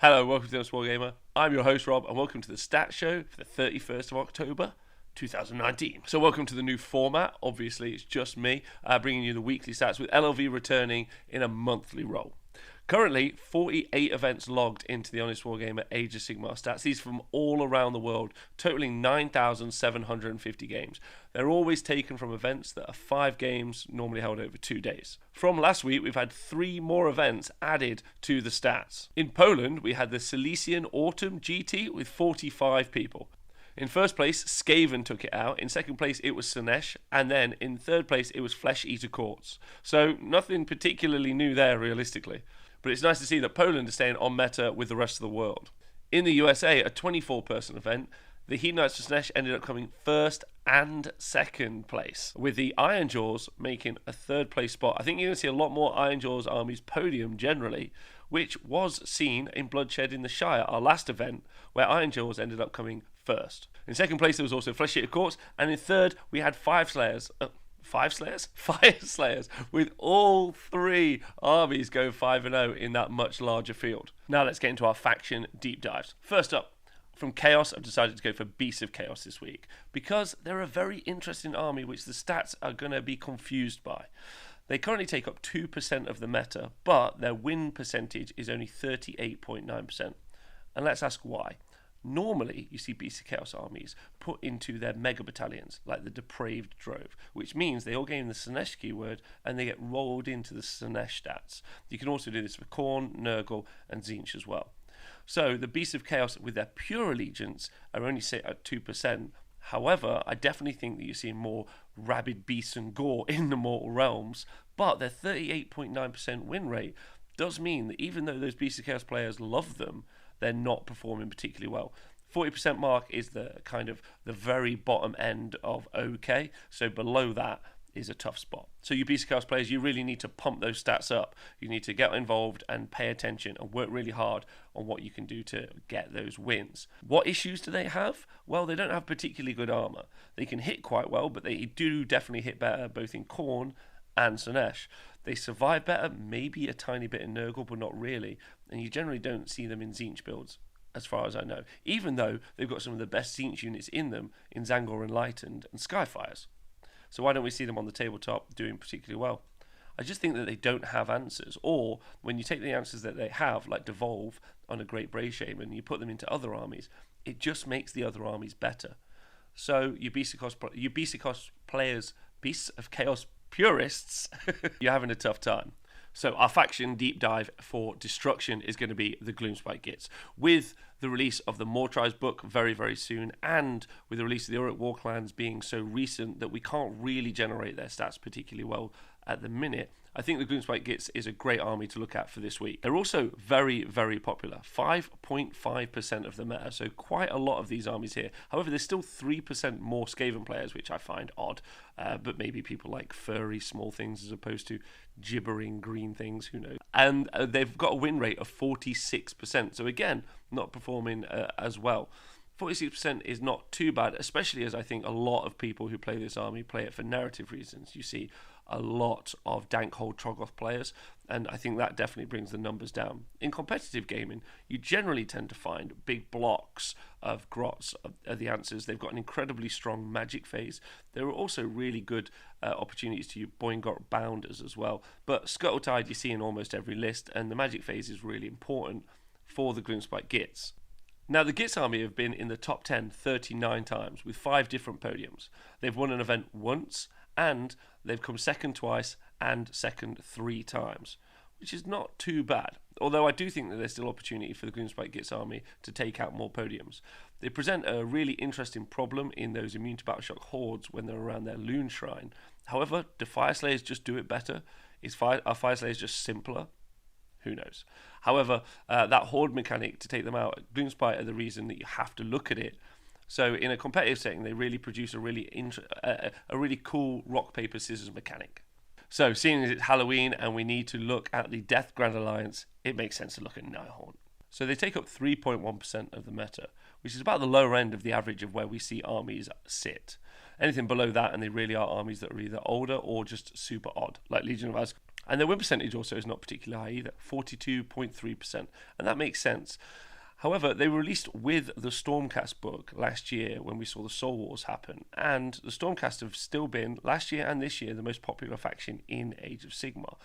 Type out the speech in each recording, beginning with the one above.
Hello, welcome to the honest-wargamer. I'm your host, Rob, and welcome to the Stat Show for the 31st of October, 2019. So welcome to the new format. Obviously, it's just me bringing you the weekly stats with LLV returning in a monthly role. Currently, 48 events logged into the Honest Wargamer Age of Sigmar stats. These from all around the world, totaling 9,750 games. They're always taken from events that are 5 games, normally held over 2 days. From last week, we've had 3 more events added to the stats. In Poland, we had the Silesian Autumn GT with 45 people. In first place, Skaven took it out. In second place, it was Sinesh. And then in third place, it was Flesh Eater Courts. So nothing particularly new there, realistically. But it's nice to see that Poland is staying on meta with the rest of the world. In the USA, a 24-person event, the Heat Knights for Sinesh ended up coming first and second place, with the Ironjaws making a third place spot. I think you're going to see a lot more Ironjaws armies podium generally, which was seen in Bloodshed in the Shire, our last event, where Ironjaws ended up coming first. In second place, there was also Flesh Eater Courts, and in third, we had Fire Slayers, with all 3 armies go 5-0 in that much larger field. Now let's get into our faction deep dives. First up, from Chaos, I've decided to go for Beasts of Chaos this week, because they're a very interesting army which the stats are going to be confused by. They currently take up 2% of the meta, but their win percentage is only 38.9%. And let's ask why. Normally, you see Beasts of Chaos armies put into their mega battalions, like the Depraved Drove, which means they all gain the Sinesh keyword and they get rolled into the Sinesh stats. You can also do this for Khorne, Nurgle, and Tzeentch as well. So the Beasts of Chaos with their pure allegiance are only set at 2%. However, I definitely think that you're seeing more rabid beasts and gore in the Mortal Realms, but their 38.9% win rate does mean that even though those Beasts of Chaos players love them, they're not performing particularly well. 40% mark is the kind of the very bottom end of okay, so below that is a tough spot. So you Beast of Chaos players, you really need to pump those stats up. You need to get involved and pay attention and work really hard on what you can do to get those wins. What issues do they have? Well, they don't have particularly good armor. They can hit quite well, but they do definitely hit better both in Khorne and Sinesh. They survive better, maybe a tiny bit in Nurgle, but not really. And you generally don't see them in Tzeentch builds, as far as I know. Even though they've got some of the best Tzeentch units in them in Tzaangor Enlightened and Skyfires. So why don't we see them on the tabletop doing particularly well? I just think that they don't have answers. Or when you take the answers that they have, like Devolve on a Great Brave Shaman, and you put them into other armies, it just makes the other armies better. So you Beasts of Chaos players, Beasts of Chaos purists, you're having a tough time. So our faction deep dive for destruction is going to be the Gloomspite Gits. With the release of the Mortrise book very, very soon, and with the release of the Uruk Warclans being so recent that we can't really generate their stats particularly well at the minute, I think the Gloomspite Gits is a great army to look at for this week. They're also very, very popular. 5.5% of the meta, so quite a lot of these armies here. However, there's still 3% more Skaven players, which I find odd, but maybe people like furry small things as opposed to gibbering green things, who knows. And they've got a win rate of 46%, so again, not performing as well. 46% is not too bad, especially as I think a lot of people who play this army play it for narrative reasons. You see a lot of Dankhold Troggoth players, and I think that definitely brings the numbers down. In competitive gaming, you generally tend to find big blocks of grots are the answers. They've got an incredibly strong magic phase. There are also really good opportunities to use Boingot Bounders as well. But Scuttletide you see in almost every list, and the magic phase is really important for the Gloomspite Gits. Now, the Gits army have been in the top 10 39 times with 5 different podiums. They've won an event once, and they've come second twice and second 3 times, which is not too bad. Although I do think that there's still opportunity for the Gloomspite Gits army to take out more podiums. They present a really interesting problem in those immune to battle shock hordes when they're around their Loon Shrine. However, do Fire Slayers just do it better? Are Fire Slayers just simpler? Who knows? However, that horde mechanic to take them out, Gloomspite are the reason that you have to look at it. So in a competitive setting, they really produce a really cool rock, paper, scissors mechanic. So seeing as it's Halloween and we need to look at the Death Grand Alliance, it makes sense to look at Nighthaunt. So they take up 3.1% of the meta, which is about the lower end of the average of where we see armies sit. Anything below that, and they really are armies that are either older or just super odd, like Legion of Azkaban. And their win percentage also is not particularly high either, 42.3%. And that makes sense. However, they were released with the Stormcast book last year when we saw the Soul Wars happen, and the Stormcast have still been, last year and this year, the most popular faction in Age of Sigmar.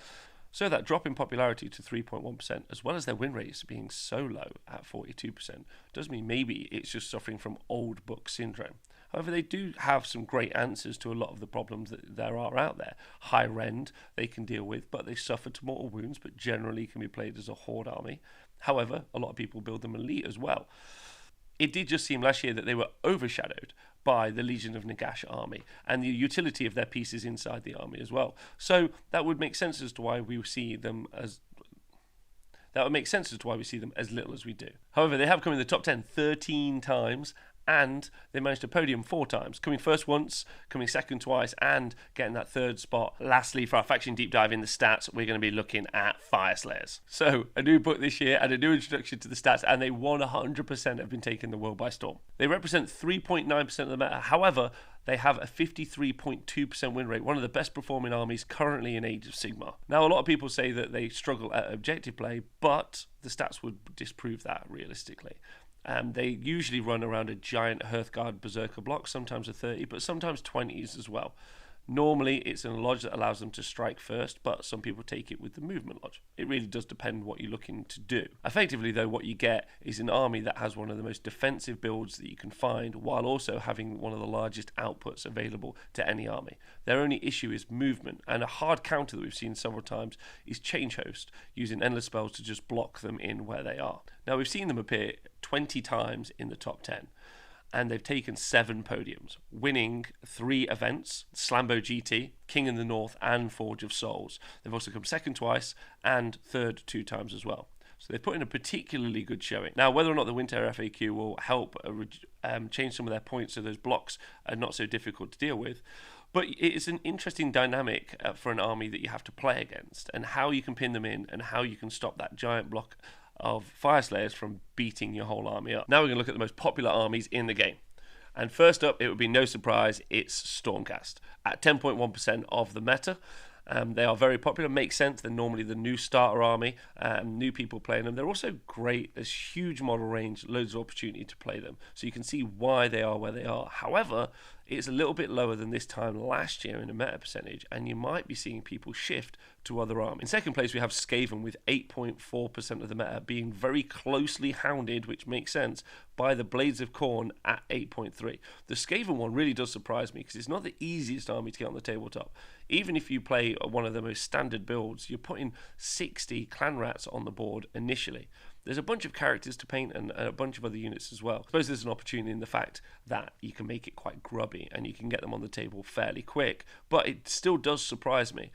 So that drop in popularity to 3.1%, as well as their win rates being so low at 42%, does mean maybe it's just suffering from old book syndrome. However, they do have some great answers to a lot of the problems that there are out there. High rend they can deal with, but they suffer to mortal wounds, but generally can be played as a horde army. However, a lot of people build them elite as well. It did just seem last year that they were overshadowed by the Legion of Nagash army and the utility of their pieces inside the army as well. So that would make sense as to why we see them as little as we do. However, they have come in the top 10 13 times, and they managed to podium 4 times, coming first once, coming second twice, and getting that third spot. Lastly, for our faction deep dive in the stats, we're going to be looking at Fire Slayers. So, a new book this year and a new introduction to the stats, and they 100% have been taking the world by storm. They represent 3.9% of the meta. However, they have a 53.2% win rate, one of the best performing armies currently in Age of Sigmar. Now, a lot of people say that they struggle at objective play, but the stats would disprove that realistically. They usually run around a giant Hearthguard Berserker block, sometimes a 30, but sometimes 20s as well. Normally, it's in a lodge that allows them to strike first, but some people take it with the movement lodge. It really does depend what you're looking to do. Effectively, though, what you get is an army that has one of the most defensive builds that you can find, while also having one of the largest outputs available to any army. Their only issue is movement, and a hard counter that we've seen several times is Change Host, using endless spells to just block them in where they are. Now, we've seen them appear 20 times in the top 10. And they've taken 7 podiums, winning 3 events, Slambo GT, King in the North, and Forge of Souls. They've also come second twice and third 2 times as well. So they've put in a particularly good showing. Now, whether or not the Winter FAQ will help change some of their points so those blocks are not so difficult to deal with, but it's an interesting dynamic for an army that you have to play against, and how you can pin them in and how you can stop that giant block of Fire Slayers from beating your whole army up. Now we're going to look at the most popular armies in the game. And first up, it would be no surprise, it's Stormcast. At 10.1% of the meta, they are very popular. Makes sense. They're normally the new starter army, new people playing them. They're also great. There's huge model range, loads of opportunity to play them. So you can see why they are where they are. However, it's a little bit lower than this time last year in the meta percentage, and you might be seeing people shift to other armies. In second place, we have Skaven with 8.4% of the meta, being very closely hounded, which makes sense, by the Blades of Khorne at 8.3. The Skaven one really does surprise me, because it's not the easiest army to get on the tabletop. Even if you play one of the most standard builds, you're putting 60 clan rats on the board initially. There's a bunch of characters to paint and a bunch of other units as well. I suppose there's an opportunity in the fact that you can make it quite grubby and you can get them on the table fairly quick, but it still does surprise me.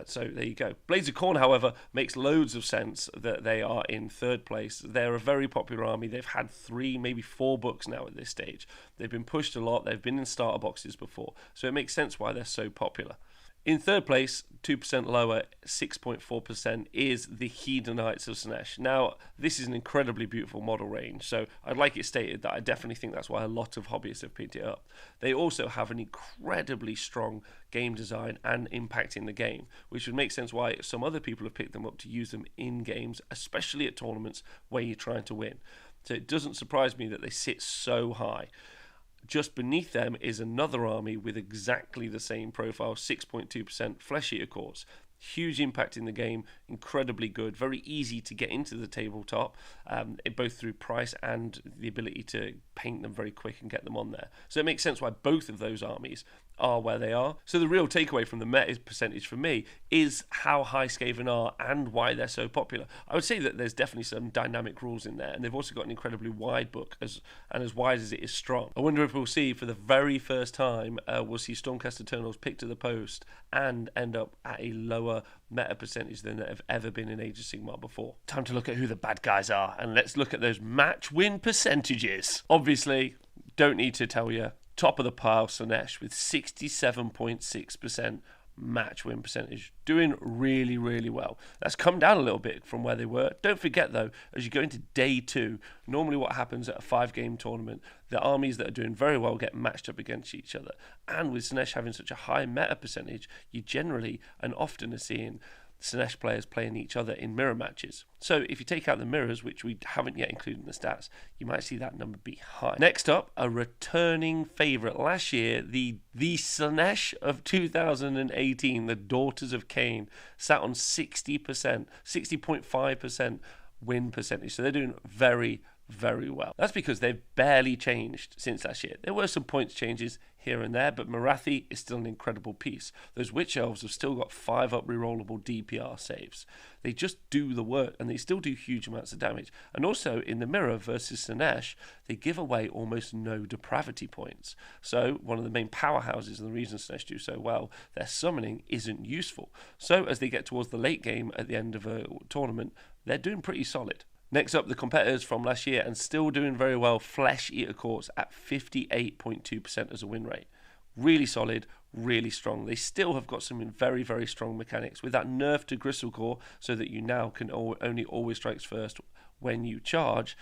So there you go. Blades of Khorne, however, makes loads of sense that they are in third place. They're a very popular army. They've had 3, maybe 4 books now at this stage. They've been pushed a lot. They've been in starter boxes before. So it makes sense why they're so popular. In third place, 2% lower, 6.4%, is the Hedonites of Slaanesh. Now, this is an incredibly beautiful model range, so I'd like it stated that I definitely think that's why a lot of hobbyists have picked it up. They also have an incredibly strong game design and impact in the game, which would make sense why some other people have picked them up to use them in games, especially at tournaments where you're trying to win. So it doesn't surprise me that they sit so high. Just beneath them is another army with exactly the same profile, 6.2% Flesh Eater Courts. Huge impact in the game, incredibly good, very easy to get into the tabletop, both through price and the ability to paint them very quick and get them on there. So it makes sense why both of those armies are where they are. So the real takeaway from the meta percentage for me is how high Skaven are and why they're so popular. I would say that there's definitely some dynamic rules in there, and they've also got an incredibly wide book, as wide as it is strong. I wonder if we'll see for the very first time, we'll see Stormcast Eternals picked to the post and end up at a lower meta percentage than have ever been in Age of Sigmar before. Time to look at who the bad guys are, and let's look at those match win percentages. Obviously, don't need to tell you, top of the pile, Slaanesh with 67.6% match win percentage, doing really, really well. That's come down a little bit from where they were. Don't forget though, as you go into day 2, normally what happens at a 5-game tournament, the armies that are doing very well get matched up against each other. And with Slaanesh having such a high meta percentage, you generally and often are seeing Slaanesh players playing each other in mirror matches. So if you take out the mirrors, which we haven't yet included in the stats, you might see that number be high. Next up, a returning favourite last year, the Slaanesh of 2018, the Daughters of Cain, sat on 60%, 60.5% win percentage. So they're doing very, very well. That's because they've barely changed since last year. There were some points changes here and there, but Morathi is still an incredible piece. Those Witch Elves have still got 5-up rerollable DPR saves. They just do the work, and they still do huge amounts of damage. And also, in the mirror versus Slaanesh, they give away almost no depravity points. So, one of the main powerhouses and the reason Slaanesh do so well, their summoning isn't useful. So, as they get towards the late game at the end of a tournament, they're doing pretty solid. Next up, the competitors from last year and still doing very well, Flesh Eater Courts at 58.2% as a win rate. Really solid, really strong. They still have got some very, very strong mechanics with that nerf to Gristlecore so that you now can only always strikes first when you charge.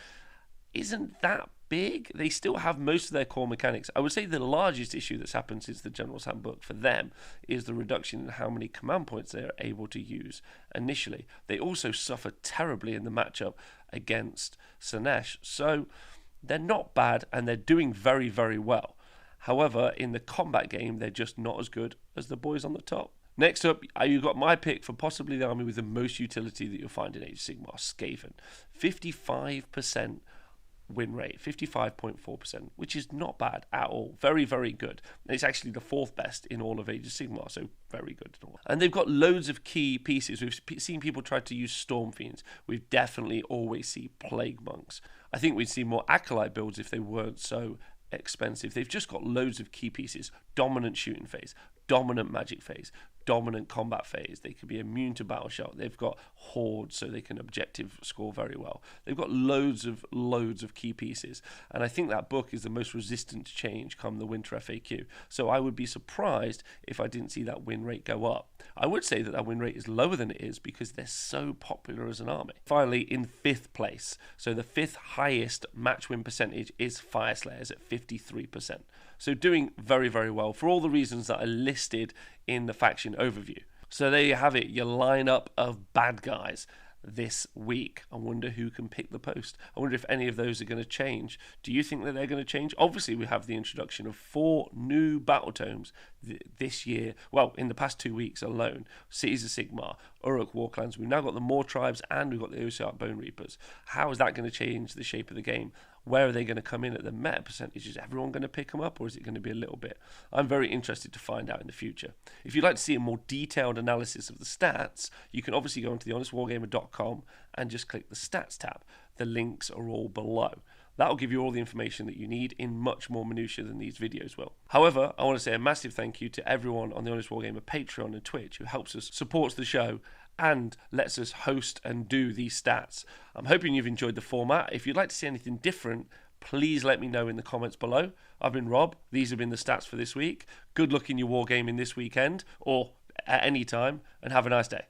Isn't that big? They still have most of their core mechanics. I would say the largest issue that's happened since the General's Handbook for them is the reduction in how many command points they are able to use initially. They also suffer terribly in the matchup against Slaanesh, so they're not bad and they're doing very, very well. However, in the combat game, they're just not as good as the boys on the top. Next up, you got my pick for possibly the army with the most utility that you'll find in Age of Sigmar, Skaven. 55% win rate, 55.4%, which is not bad at all. Very, very good. And it's actually the 4th best in all of Age of Sigmar, so very good. And they've got loads of key pieces. We've seen people try to use Storm Fiends. We've definitely always seen Plague Monks. I think we'd see more Acolyte builds if they weren't so expensive. They've just got loads of key pieces. Dominant shooting phase, dominant magic phase, dominant combat phase. They can be immune to battle shock. They've got hordes, so they can objective score very well. They've got loads of key pieces, and I think that book is the most resistant to change come the winter FAQ. So I would be surprised if I didn't see that win rate go up. I would say that win rate is lower than it is because they're so popular as an army. Finally, in 5th place, so the 5th highest match win percentage is Fire Slayers at 53%. So doing very, very well for all the reasons that are listed in the faction overview. So there you have it, your lineup of bad guys this week. I wonder who can pick the post. I wonder if any of those are going to change. Do you think that they're going to change? Obviously, we have the introduction of 4 new battle tomes this year. Well, in the past 2 weeks alone. Cities of Sigmar, Uruk Warclans. We've now got the Moor Tribes and we've got the Osiark Bone Reapers. How is that going to change the shape of the game? Where are they going to come in at the meta percentage? Is everyone going to pick them up, or is it going to be a little bit? I'm very interested to find out in the future. If you'd like to see a more detailed analysis of the stats, you can obviously go onto the honest-wargamer.com and just click the stats tab. The links are all below. That'll give you all the information that you need in much more minutiae than these videos will. However, I want to say a massive thank you to everyone on the Honest Wargamer Patreon and Twitch who helps us, supports the show, and lets us host and do these stats. I'm hoping you've enjoyed the format. If you'd like to see anything different, please let me know in the comments below. I've been Rob. These have been the stats for this week. Good luck in your wargaming this weekend or at any time, and have a nice day.